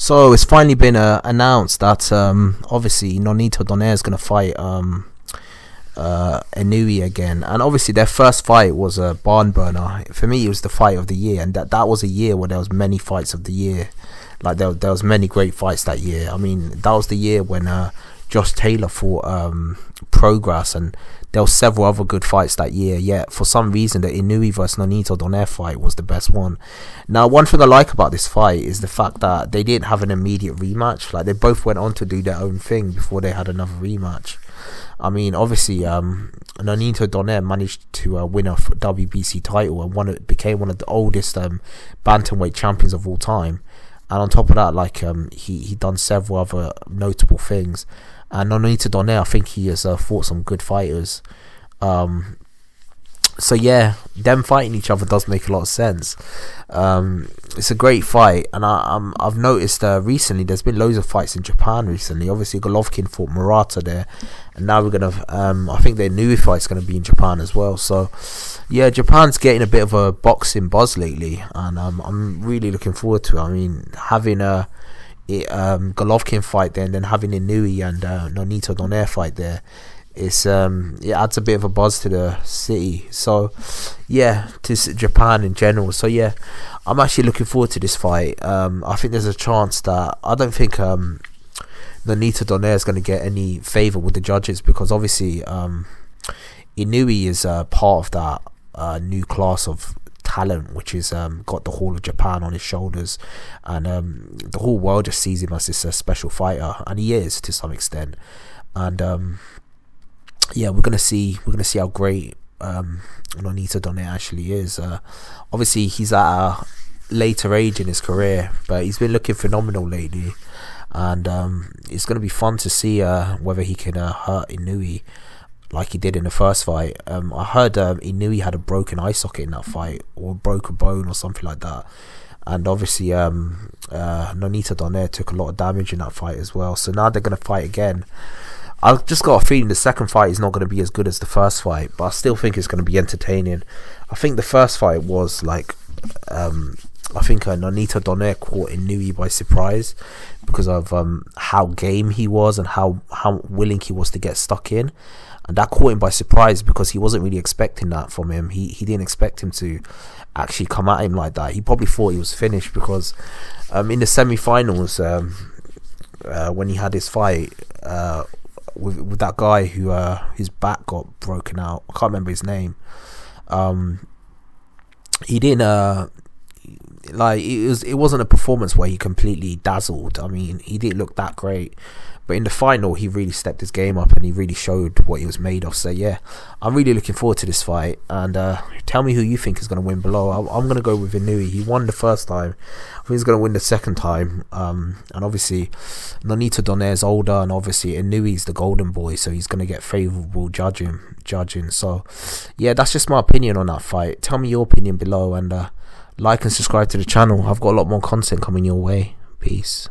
So it's finally been announced that obviously Nonito Donaire is gonna fight Inoue again, and obviously their first fight was a barn burner. For me, it was the fight of the year, and that was a year where there was many fights of the year. Like there was many great fights that year. I mean, that was the year when Josh Taylor fought Progress, and there were several other good fights that year. Yet for some reason, the Inoue versus Nonito Donaire fight was the best one. Now, one thing I like about this fight is the fact that they didn't have an immediate rematch. Like, they both went on to do their own thing before they had another rematch. I mean, obviously, Nonito Donaire managed to win a WBC title and became one of the oldest bantamweight champions of all time. And on top of that, like he done several other notable things. And Nonito Donaire, I think he has fought some good fighters. So yeah, them fighting each other does make a lot of sense. It's a great fight, and I've noticed recently there's been loads of fights in Japan recently. Obviously, Golovkin fought Murata there, and now we're gonna. I think their new fight's gonna be in Japan as well. So yeah, Japan's getting a bit of a boxing buzz lately, and I'm really looking forward to it. I mean, having a Golovkin fight there, and then having Inoue and Nonito Donaire fight there. It adds a bit of a buzz to the city, so yeah, to Japan in general. So yeah, I'm actually looking forward to this fight. I think there's a chance that I don't think Nonito Donaire is going to get any favour with the judges, because obviously Inoue is part of that new class of talent which is got the whole of Japan on his shoulders, and the whole world just sees him as this special fighter, and he is to some extent. And yeah, we're gonna see how great Nonito Donaire actually is. Obviously, he's at a later age in his career, but he's been looking phenomenal lately, and it's gonna be fun to see whether he can hurt Inoue like he did in the first fight. I heard Inoue had a broken eye socket in that fight, or broke a bone or something like that, and obviously Nonito Donaire took a lot of damage in that fight as well. So now they're gonna fight again. I've just got a feeling the second fight is not going to be as good as the first fight, but I still think it's going to be entertaining. I think the first fight was like, I think Nonito Donaire caught Inoue by surprise because of how game he was and how willing he was to get stuck in, and that caught him by surprise because he wasn't really expecting that from him. He didn't expect him to actually come at him like that. He probably thought he was finished because in the semi-finals, when he had his fight with that guy who his back got broken out, I can't remember his name. He didn't like, it wasn't a performance where he completely dazzled. I mean, he didn't look that great, but in the final he really stepped his game up and he really showed what he was made of. So yeah, I'm really looking forward to this fight, and tell me who you think is going to win below. I'm going to go with Inoue. He won the first time, I think he's going to win the second time, and obviously Nonito Donaire is older, and obviously Inoue's the golden boy, so he's going to get favourable judging. So yeah, that's just my opinion on that fight. Tell me your opinion below, and like and subscribe to the channel. I've got a lot more content coming your way. Peace.